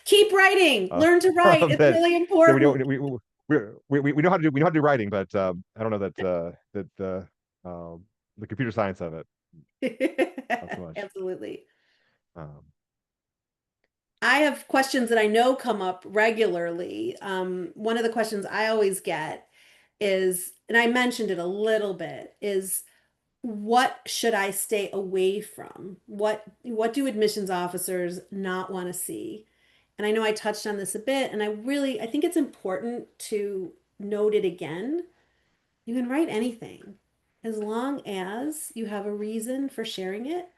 Keep writing. Uh, Learn to write. It's that really that we important. don't we know how to do writing, but I don't know that the computer science of it not so much. Absolutely. Um, I have questions that I know come up regularly. One of the questions I always get is, and I mentioned it a little bit, is what should I stay away from? What do admissions officers not want to see? And I know I touched on this a bit, and I think it's important to note it again. You can write anything as long as you have a reason for sharing it.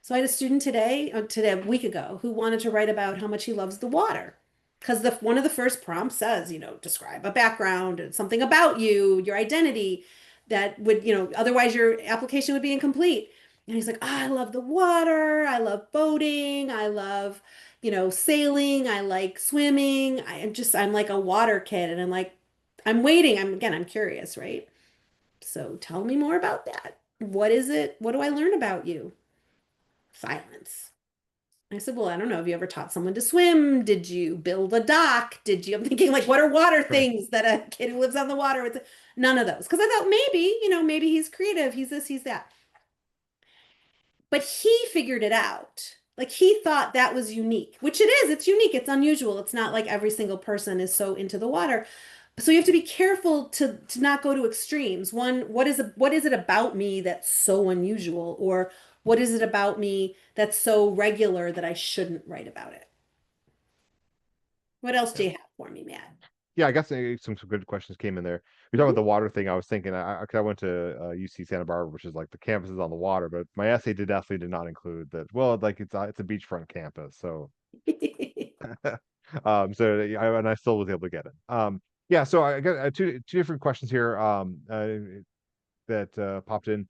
So I had a student today, a week ago, who wanted to write about how much he loves the water. Because one of the first prompts says, describe a background and something about you, your identity that would, otherwise your application would be incomplete. And he's like, oh, I love the water. I love boating. I love, sailing. I like swimming. I'm like a water kid. And I'm like, I'm waiting. I'm curious, right? So tell me more about that. What is it? What do I learn about you? Silence. I said, well, I don't know. Have you ever taught someone to swim? Did you build a dock? Did you? I'm thinking, like, what are water right. things that a kid who lives on the water would say? None of those. Because I thought maybe, maybe he's creative. He's this, he's that. But he figured it out. Like he thought that was unique, which it is. It's unique. It's unusual. It's not like every single person is so into the water. So you have to be careful to not go to extremes. One, what is it about me that's so unusual? Or what is it about me that's so regular that I shouldn't write about it? What else do Yeah. you have for me, Matt? Yeah, I guess some good questions came in there. We talked about the water thing. I was thinking, 'cause I went to UC Santa Barbara, which is like the campus is on the water, but my essay did not include that. Well, like it's a beachfront campus, so yeah, and I still was able to get it. Yeah, so I got two different questions here that popped in.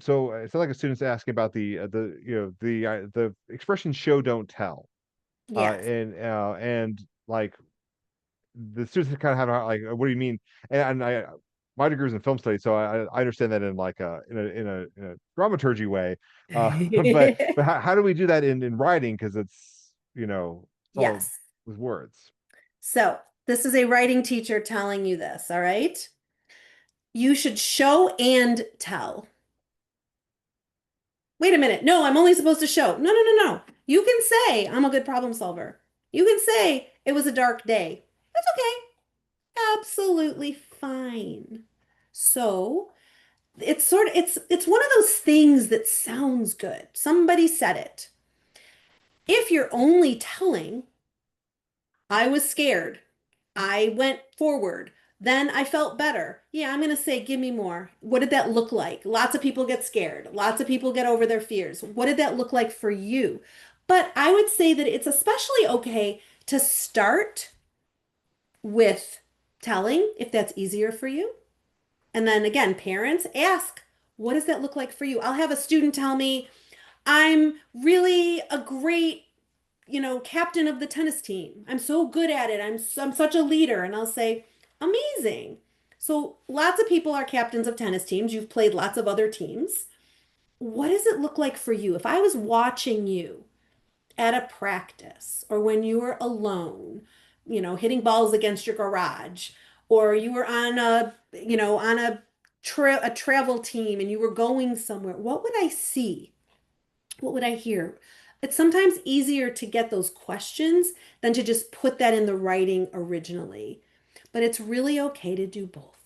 So it's like a student's asking about the expression "show don't tell," Yes. and like the students kind of have like, what do you mean? And I my degree is in film studies, so I understand that in like a dramaturgy way. But how do we do that in writing? Because it's all Yes. with words. So this is a writing teacher telling you this, all right? You should show and tell. Wait a minute. No, I'm only supposed to show. No, no, no, no. You can say, I'm a good problem solver. You can say, it was a dark day. That's okay. Absolutely fine. So it's one of those things that sounds good. Somebody said it. If you're only telling, I was scared. I went forward. Then I felt better. Yeah, I'm going to say, give me more. What did that look like? Lots of people get scared. Lots of people get over their fears. What did that look like for you? But I would say that it's especially okay to start with telling if that's easier for you. And then again, parents ask, what does that look like for you? I'll have a student tell me, I'm really a great captain of the tennis team. I'm so good at it. I'm such a leader. And I'll say, amazing. So lots of people are captains of tennis teams. You've played lots of other teams. What does it look like for you? If I was watching you at a practice or when you were alone, hitting balls against your garage, or you were on a travel team and you were going somewhere, what would I see? what would I hear? It's sometimes easier to get those questions than to just put that in the writing originally. But it's really okay to do both.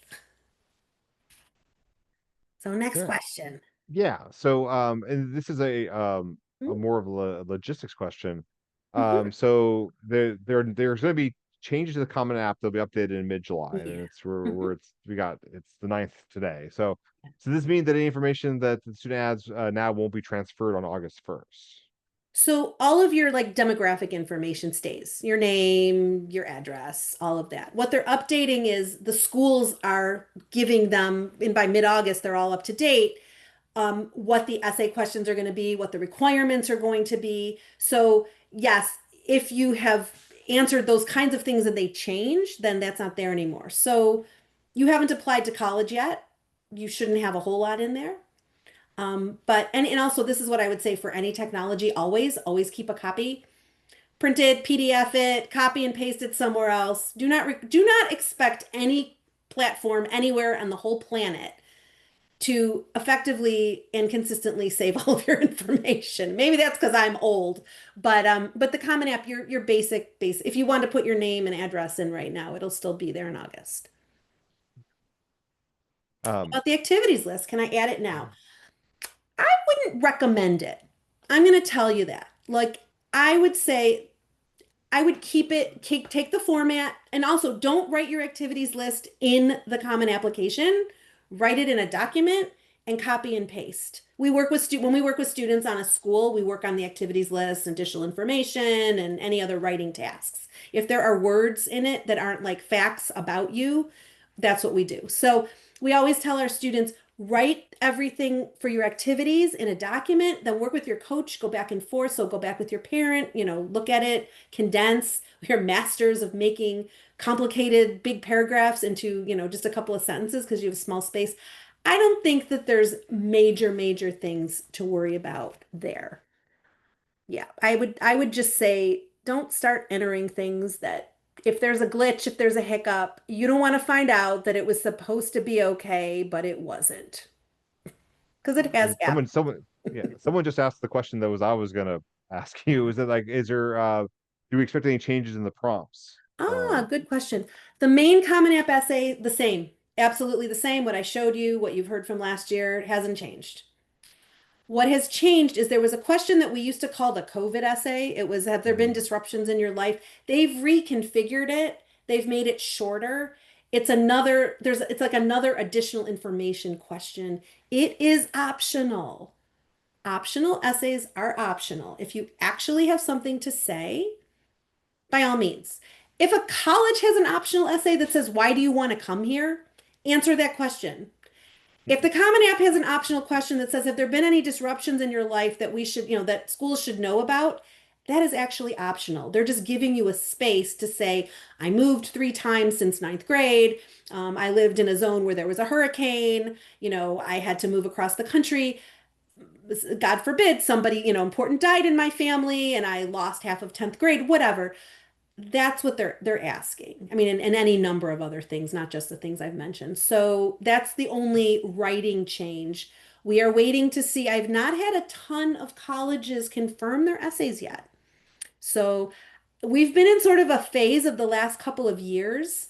So next Yeah. question. Yeah. So, and this is a Mhm. more of a logistics question. Mhm. So there's going to be changes to the Common App. They'll be updated in mid-July, and Yeah. it's where Mhm. it's the 9th today. So this means that any information that the student adds now won't be transferred on August 1st. So all of your like demographic information stays, your name, your address, all of that. What they're updating is the schools are giving them, and by mid-August, they're all up to date, what the essay questions are going to be, what the requirements are going to be. So yes, if you have answered those kinds of things and they change, then that's not there anymore. So you haven't applied to college yet. You shouldn't have a whole lot in there. But and also this is what I would say for any technology, always keep a copy. Print it, PDF it, copy and paste it somewhere else. Do not expect any platform anywhere on the whole planet to effectively and consistently save all of your information. Maybe that's because I'm old, but the Common App, your basic if you want to put your name and address in right now, it'll still be there in August. Um, About the activities list, can I add it now? I wouldn't recommend it. I'm going to tell you that. Like, I would say I would keep it, take the format, and also don't write your activities list in the Common Application. Write it in a document and copy and paste. We work with when we work with students on a school, we work on the activities list, additional information, and any other writing tasks. If there are words in it that aren't like facts about you, that's what we do. So we always tell our students, write everything for your activities in a document, then work with your coach, go back and forth. So go back with your parent, look at it, condense. We're masters of making complicated big paragraphs into, just a couple of sentences because you have small space. I don't think that there's major things to worry about there. Yeah, I would just say don't start entering things that if there's a glitch, if there's a hiccup, you don't want to find out that it was supposed to be okay, but it wasn't. Because it has and happened. yeah, someone just asked the question that was I was gonna ask you. Is it like, do we expect any changes in the prompts? Ah, good question. The main Common App essay, the same. Absolutely the same. What I showed you, what you've heard from last year, hasn't changed. What has changed is there was a question that we used to call the COVID essay. It was, have there been Mhm. disruptions in your life? They've reconfigured it. They've made it shorter. It's like another additional information question. It is optional. Optional essays are optional. If you actually have something to say, by all means. If a college has an optional essay that says, why do you want to come here? Answer that question. If the Common App has an optional question that says, have there been any disruptions in your life that we should, that schools should know about? That is actually optional. They're just giving you a space to say, I moved 3 times since ninth grade. I lived in a zone where there was a hurricane. I had to move across the country. God forbid somebody, important died in my family and I lost half of 10th grade, whatever. That's what they're asking. I mean, and any number of other things, not just the things I've mentioned. So that's the only writing change. We are waiting to see. I've not had a ton of colleges confirm their essays yet. So we've been in sort of a phase of the last couple of years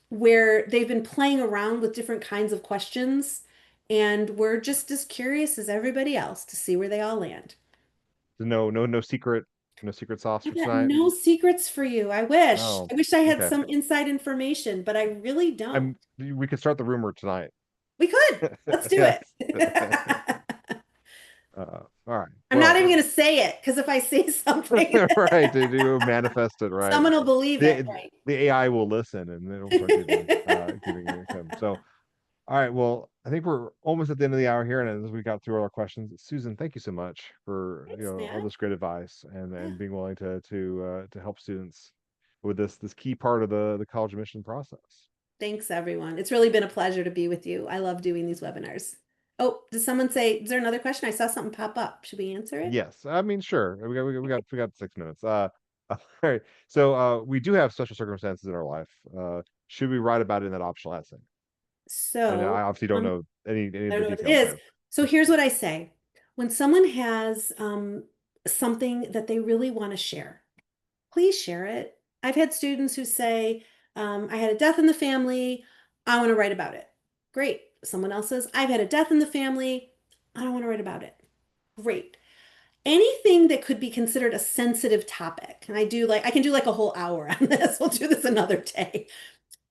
where they've been playing around with different kinds of questions. And we're just as curious as everybody else to see where they all land. So no secret sauce I for got tonight. no secrets for you. I wish. Oh, I wish I had okay. some inside information, but I really don't. We could start the rumor tonight. We could. Let's do Yes. it. All right. I'm not even Well, going to say it because if I say something, right, to do manifest it, right. someone will believe it, The right? the AI will listen and it'll start giving you income. So, all right, well, I think we're almost at the end of the hour here, and as we got through all our questions, Susan, thank you so much for Thanks, all Matt. this great advice Yeah. and being willing to help students with this key part of the college admission process. Thanks, everyone. It's really been a pleasure to be with you. I love doing these webinars. Oh, did someone say, is there another question? I saw something pop up. Should we answer it? Yes, I mean, sure. We got 6 minutes. All right. So we do have special circumstances in our life. Should we write about it in that optional essay? And So, I obviously don't um, know any I of don't the know what it details is. there. So here's what I say. When someone has something that they really want to share, please share it. I've had students who say, I had a death in the family. I want to write about it. Great. Someone else says, I've had a death in the family. I don't want to write about it. Great. Anything that could be considered a sensitive topic, and I can do like a whole hour on this. We'll do this another day.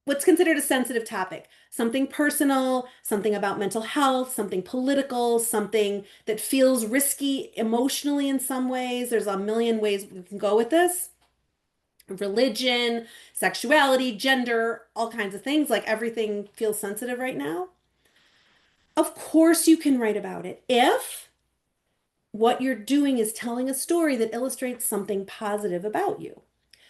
What's considered a sensitive topic? Something personal, something about mental health, something political, something that feels risky emotionally in some ways. There's a million ways we can go with this. Religion, sexuality, gender, all kinds of things. Like everything feels sensitive right now. Of course, you can write about it if what you're doing is telling a story that illustrates something positive about you.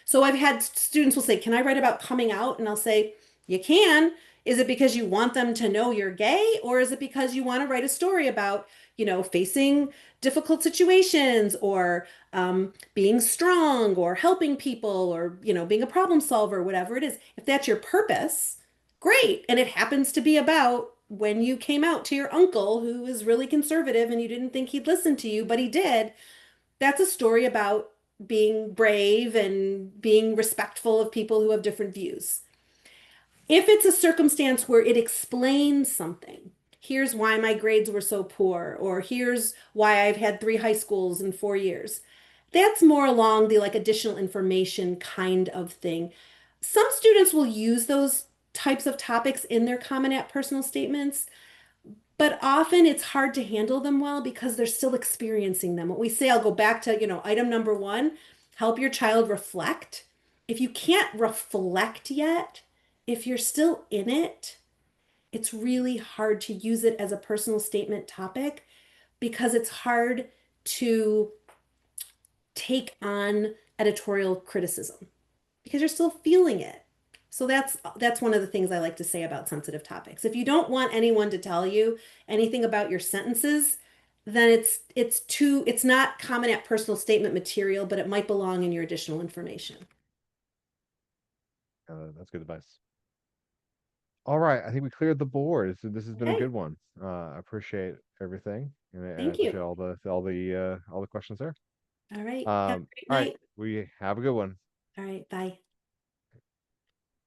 So I've had students will say, "Can I write about coming out?" And I'll say, "You can. Is it because you want them to know you're gay, or is it because you want to write a story about, facing difficult situations or being strong or helping people or, being a problem solver, whatever it is? If that's your purpose, great. And it happens to be about when you came out to your uncle who is really conservative and you didn't think he'd listen to you, but he did. That's a story about being brave and being respectful of people who have different views. If it's a circumstance where it explains something, here's why my grades were so poor, or here's why I've had 3 high schools in 4 years. That's more along the like additional information kind of thing. Some students will use those types of topics in their Common App personal statements, but often it's hard to handle them well because they're still experiencing them. What we say, I'll go back to, item number one, help your child reflect. If you can't reflect yet, if you're still in it, it's really hard to use it as a personal statement topic because it's hard to take on editorial criticism because you're still feeling it. So that's one of the things I like to say about sensitive topics. If you don't want anyone to tell you anything about your sentences, then it's not Common App personal statement material, but it might belong in your additional information. That's good advice. All right, I think we cleared the board. This has been a Okay, good one. I appreciate everything, and I thank you. appreciate all the questions there. All right, have a great All right, night. we have a good one. All right, bye.